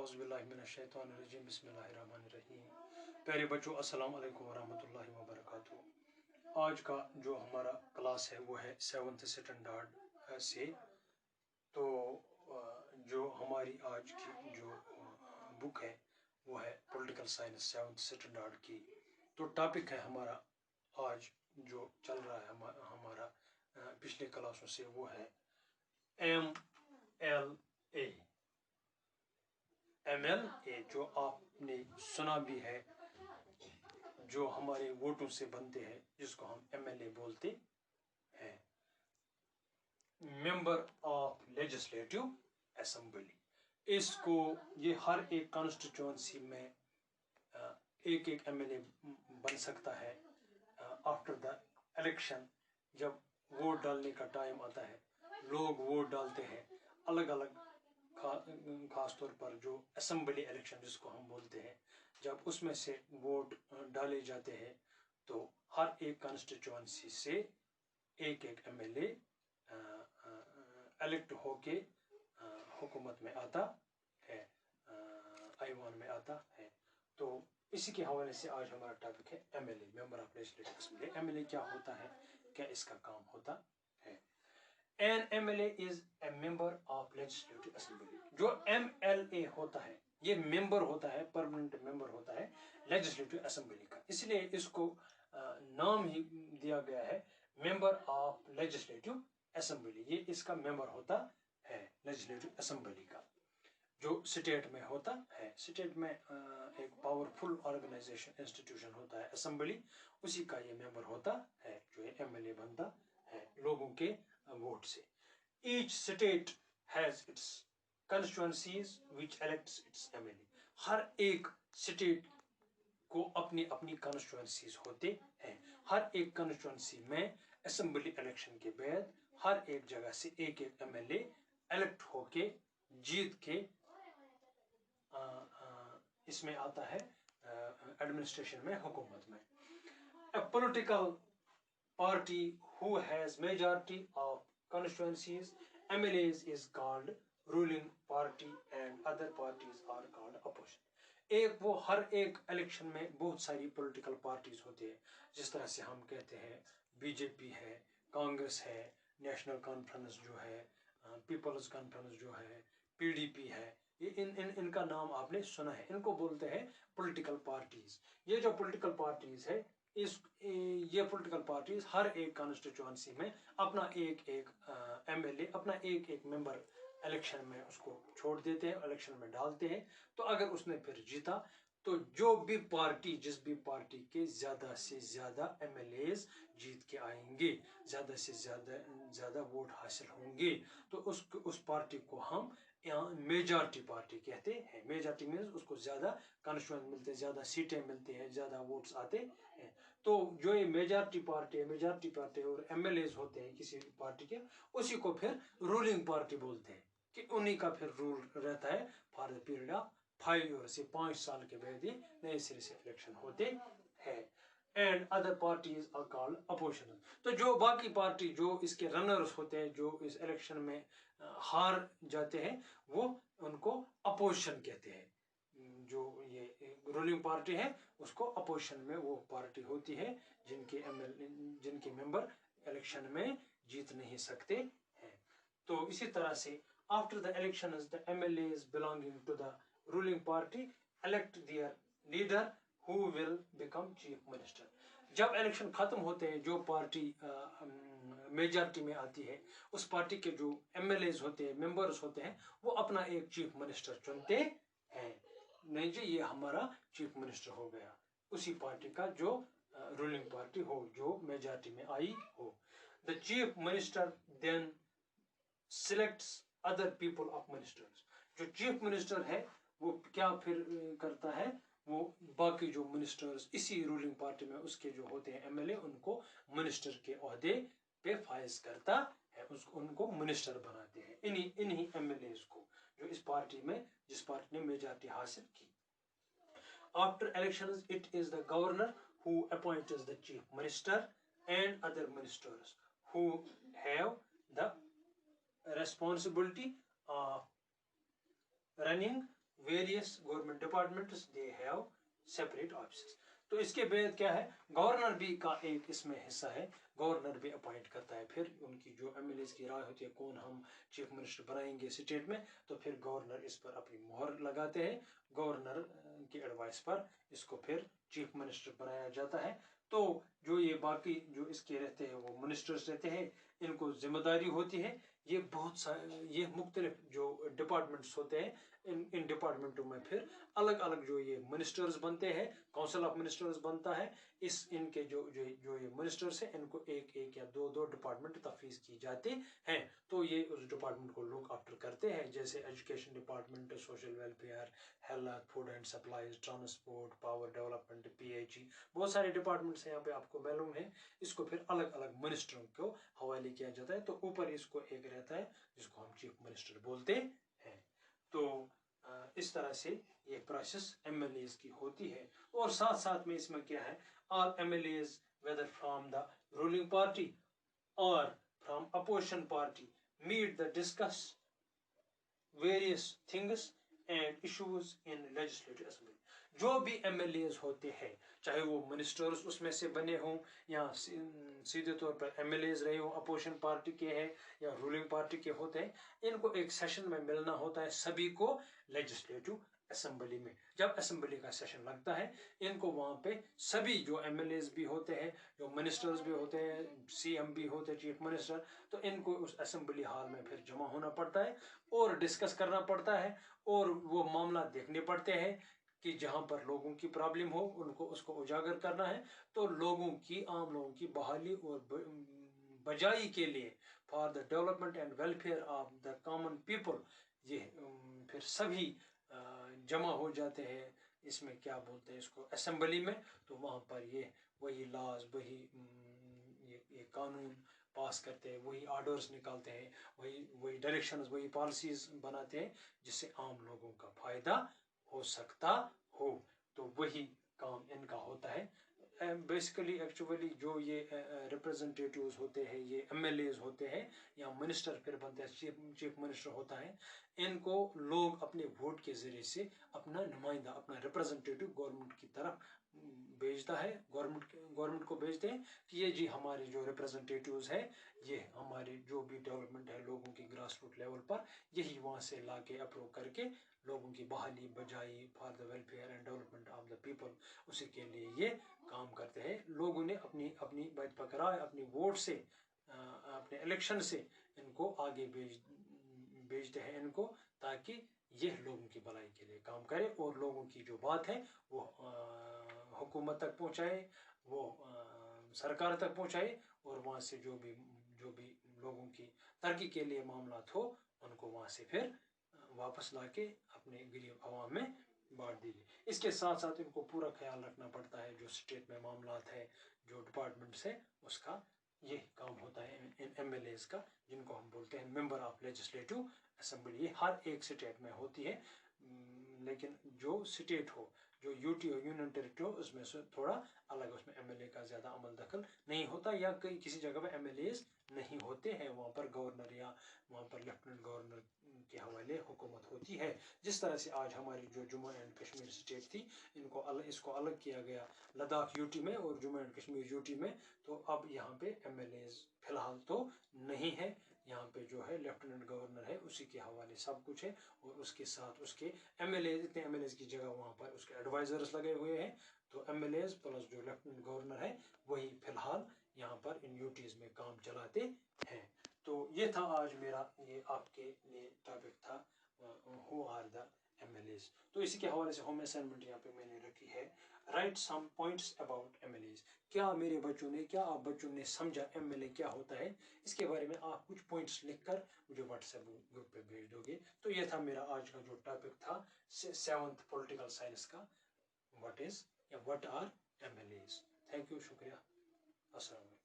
औज़ुबिल्लाहिमिनश्शैतानिर्रजीम बिस्मिल्लाहिर्रहमानिर्रहीम। प्यारे बच्चों, अस्सलाम वालेकुम वरहमतुल्लाहि वबरकातुहू। आज का जो हमारा क्लास है वो है 7th स्टैंडर्ड से। तो जो हमारी आज की जो बुक है वो है पॉलिटिकल साइंस 7th स्टैंडर्ड की। तो टॉपिक है हमारा आज जो चल रहा है हमारा पिछले क्लासों से, वो है MLA। MLA जो आपने सुना भी है, जो हमारे वोटों से बनते हैं, जिसको हम MLA बोलते हैं, मेंबर ऑफ लेजिस्लेटिव असेंबली। इसको ये हर एक कॉन्स्टिट्यूंसी में एक एक MLA बन सकता है आफ्टर द इलेक्शन। जब वोट डालने का टाइम आता है, लोग वोट डालते हैं अलग अलग, खास तौर पर जो असेंबली इलेक्शन जिसको हम बोलते हैं, जब उसमें से वोट डाले जाते हैं तो हर एक कॉन्स्टिट्यूंसी से एक एक MLA इलेक्ट होके हुकूमत में आता है, ऐवान में आता है। तो इसी के हवाले से आज हमारा टॉपिक है MLA, member of legislative assembly. MLA क्या होता है, क्या इसका काम होता है। An MLA is a member of legislative assembly। जो MLA होता है ये मेंबर होता है, परमानेंट मेंबर होता है लेजिस्लेटिव असेंबली का, इसलिए इसको नाम ही दिया गया है मेंबर ऑफ लेजिस्लेटिव असेंबली। ये इसका मेंबर होता है लेजिस्लेटिव असेंबली का, जो स्टेट में होता है। स्टेट में एक पावरफुल ऑर्गेनाइजेशन इंस्टीट्यूशन होता है असेंबली, उसी का ये मेंबर होता है, जो ये MLA बनता है लोगों के वोट से। Each state has its constituencies which elects its MLA। हर एक स्टेट को अपनी अपनी कॉन्स्टिट्यूंसीज होते हैं। हर एक कॉन्स्टिट्यूंसी में असेंबली इलेक्शन के बाद हर एक जगह से एक एक MLA इलेक्ट होके जीत के इसमें आता है एडमिनिस्ट्रेशन में, हुकूमत में। A political party who has majority of constituencies MLAs is called ruling party and other parties are called opposition। एक वो हर एक इलेक्शन में बहुत सारी पॉलिटिकल पार्टीज होती है, जिस तरह से हम कहते हैं BJP है, कांग्रेस है, नेशनल कॉन्फ्रेंस जो है, पीपल्स कॉन्फ्रेंस जो है, PDP है। ये इनका नाम आपने सुना है, इनको बोलते हैं पॉलिटिकल पार्टीज। ये जो पॉलिटिकल पार्टीज है, ये पॉलिटिकल पार्टीज हर एक कॉन्स्टिट्यूंसी में अपना एक एक MLA, अपना एक एक मेंबर इलेक्शन में उसको छोड़ देते हैं, इलेक्शन में डालते हैं। तो अगर उसने फिर जीता तो जो भी पार्टी, जिस भी पार्टी के ज्यादा से ज्यादा MLAs जीत के आएंगे, ज्यादा से ज्यादा वोट हासिल होंगे, तो उस पार्टी को हम यहाँ मेजॉरिटी पार्टी कहते हैं। मेजॉरिटी मीन्स उसको ज्यादा कॉन्स्टिट्यूएंट मिलते हैं, ज्यादा सीटें मिलती हैं, ज्यादा वोट्स आते हैं। तो जो ये मेजॉरिटी पार्टी और MLAs होते हैं किसी पार्टी के, उसी को फिर रूलिंग पार्टी बोलते हैं, कि उन्हीं का फिर रूल रहता है for the period of 5 year से 5 साल के बाद ही नए सिरे से इलेक्शन होते हैं। And other parties are called opposition. तो जो बाकी पार्टी, जो इसके रनर्स होते हैं, जो इस इलेक्शन में हार जाते हैं, वो उनको अपोजिशन कहते हैं। जो ये रूलिंग पार्टी है उसको अपोजिशन में वो पार्टी होती है जिनके मेंबर इलेक्शन में जीत नहीं सकते हैं। तो इसी तरह से after the elections the MLAs belonging to the ruling party elect their leader who will become chief minister। जब इलेक्शन खत्म होते हैं, जो पार्टी मेजॉरिटी में आती है, उस पार्टी के जो MLAs होते हैं, मेंबर्स होते हैं, वो अपना एक चीफ मिनिस्टर चुनते हैं। नहीं जी, ये हमारा चीफ मिनिस्टर हो गया उसी पार्टी का जो रूलिंग पार्टी हो, जो मेजॉरिटी में आई हो। The chief minister then selects other people of ministers. जो चीफ मिनिस्टर है वो क्या फिर करता है, वो बाकी जो मिनिस्टर्स इसी रूलिंग पार्टी में उसके जो होते हैं MLA, उनको मिनिस्टर के ओहदे पे फाइज करता है, उनको मिनिस्टर बनाते हैं, इन्हीं MLAs को, जो इस पार्टी में, जिस पार्टी ने मेजॉरिटी हासिल की। After elections it is the governor who appoints the chief minister and other ministers who have the responsibility of running various government departments they have separate offices. तो इसके बाद क्या है, गवर्नर भी का एक इसमें हिस्सा है, गवर्नर भी अपॉइंट करता है, फिर उनकी जो एमएलएस की राय होती है कौन हम चीफ मिनिस्टर बनाएंगे स्टेट में, तो फिर गवर्नर इस पर अपनी मोहर लगाते हैं, गवर्नर की एडवाइस पर इसको फिर चीफ मिनिस्टर बनाया जाता है। तो जो ये बाकी जो इसके रहते हैं वो मिनिस्टर्स रहते हैं, इनको जिम्मेदारी होती है, ये बहुत सारे ये मुख्तलिफ जो डिपार्टमेंट्स होते हैं, इन डिपार्टमेंटों में फिर अलग अलग जो ये मिनिस्टर्स बनते हैं, काउंसिल ऑफ मिनिस्टर्स बनता है, इस इनके जो जो जो ये मिनिस्टर्स हैं इनको एक एक या दो दो डिपार्टमेंट तफवीज़ की जाती हैं, तो ये उस डिपार्टमेंट को लुक आफ्टर करते हैं, जैसे education department, social welfare, health, food and supplies, transport, power development, PHE, बहुत सारे डिपार्टमेंट्स यहाँ पे आपको मालूम है, इसको फिर अलग अलग मिनिस्टरों को हवाले किया जाता है, तो ऊपर इसको एक रहता है जिसको हम चीफ मिनिस्टर बोलते हैं। तो इस तरह से ये प्रोसेस एमएलएज की होती है। और साथ साथ में इसमें क्या है, all MLAs whether from the ruling party और from opposition party meet the discuss various things and issues in legislative assembly. जो भी एमएलएज होते हैं, चाहे वो मिनिस्टर्स उसमें से बने हों या सीधे तौर पर एमएलएज रहे हों, अपोजिशन पार्टी के हैं या रूलिंग पार्टी के होते हैं, इनको एक सेशन में मिलना होता है सभी को लेजिस्लेटिव असेंबली में। जब असेंबली का सेशन लगता है, इनको वहाँ पे सभी जो एमएलएज भी होते हैं, जो मिनिस्टर्स भी होते हैं, सीएम भी होते हैं, चीफ मिनिस्टर, तो इनको उस असेंबली हॉल में फिर जमा होना पड़ता है और डिस्कस करना पड़ता है और वो मामला देखने पड़ते हैं कि जहाँ पर लोगों की प्रॉब्लम हो उनको उसको उजागर करना है, तो लोगों की आम लोगों की बहाली और बजाई के लिए for the development and welfare of the common people, ये फिर सभी जमा हो जाते हैं, इसमें क्या बोलते हैं इसको, असेंबली में। तो वहाँ पर ये वही लॉज, वही ये कानून पास करते हैं, वही ऑर्डर्स निकालते हैं, वही डायरेक्शंस, वही पॉलिसीज बनाते हैं जिससे आम लोगों का फायदा हो सकता हो, तो वही काम इनका होता है। बेसिकली एक्चुअली जो ये रिप्रेजेंटेटिव्स होते हैं, ये एमएलएज होते हैं या मिनिस्टर फिर बनते हैं, चीफ मिनिस्टर होता है, इनको लोग अपने वोट के जरिए से अपना नुमाइंदा, अपना रिप्रेजेंटेटिव गवर्नमेंट की तरफ भेजता है, गवर्नमेंट को भेजते हैं कि ये जी हमारे जो रिप्रेजेंटेटिव्स हैं, ये हमारी जो भी डेवलपमेंट है लोगों की ग्रास रूट लेवल पर, यही वहाँ से ला के अप्रूव करके लोगों की बहाली बजाई for the welfare and development of the people, उसी के लिए ये काम करते हैं। लोगों ने अपनी अपनी बात पकड़ा, अपनी वोट से, अपने इलेक्शन से इनको आगे भेजते हैं इनको, ताकि ये लोगों की भलाई के लिए काम करे और लोगों की जो बात है वो हुकूमत तक पहुँचाए, वो सरकार तक पहुँचाए, और वहाँ से जो भी लोगों की तरक्की के लिए मामला हो उनको वहाँ से फिर वापस लाके अपने गरीब आवाम में बांट दीजिए। इसके साथ साथ इनको पूरा ख्याल रखना पड़ता है जो स्टेट में मामलात है, जो डिपार्टमेंट्स है, उसका ये काम होता है इन एमएलएज का, जिनको हम बोलते हैं मेंबर ऑफ लेजिस्लेटिव असेंबली। ये हर एक स्टेट में होती है, लेकिन जो स्टेट हो, जो यूटी हो, यूनियन टेरिटरी हो, उसमें से थोड़ा अलग, उसमें एमएलए का ज़्यादा अमल दखल नहीं होता, या कई किसी जगह पर एमएलएज नहीं होते हैं, वहाँ पर गवर्नर या वहाँ पर लेफ्टिनेंट गवर्नर के हवाले हुकूमत होती है। जिस तरह से आज हमारी जो जम्मू एंड कश्मीर स्टेट थी, इसको अलग किया गया लद्दाख यूटी में और जम्मू एंड कश्मीर यूटी में, तो अब यहाँ पे एमएलएज फिलहाल तो नहीं है, यहाँ पे जो है लेफ्टिनेंट गवर्नर है, उसी के हवाले सब कुछ है, और उसके साथ उसके एमएलएज, इतने एमएलएज की जगह वहाँ पर उसके एडवाइजर्स लगे हुए हैं, तो एमएलएज प्लस जो लेफ्टिनेंट गवर्नर है वही फिलहाल यहाँ पर इन यूटीज में काम चलाते हैं। तो ये था आज मेरा ये आपके लिए टॉपिक था, हु आर द एमएलएज। तो इसी के हवाले से होम असाइनमेंट यहाँ पे मैंने रखी है, right some points about MLAs. क्या मेरे बच्चों ने, क्या आप बच्चों ने समझा एमएलए क्या होता है, इसके बारे में आप कुछ पॉइंट्स लिखकर मुझे व्हाट्सएप ग्रुप पे भेज दोगे। तो ये था मेरा आज का जो टॉपिक था 7th पॉलिटिकल साइंस का, what are MLAs. Thank you, शुक्रिया, अस्सलाम वालेकुम।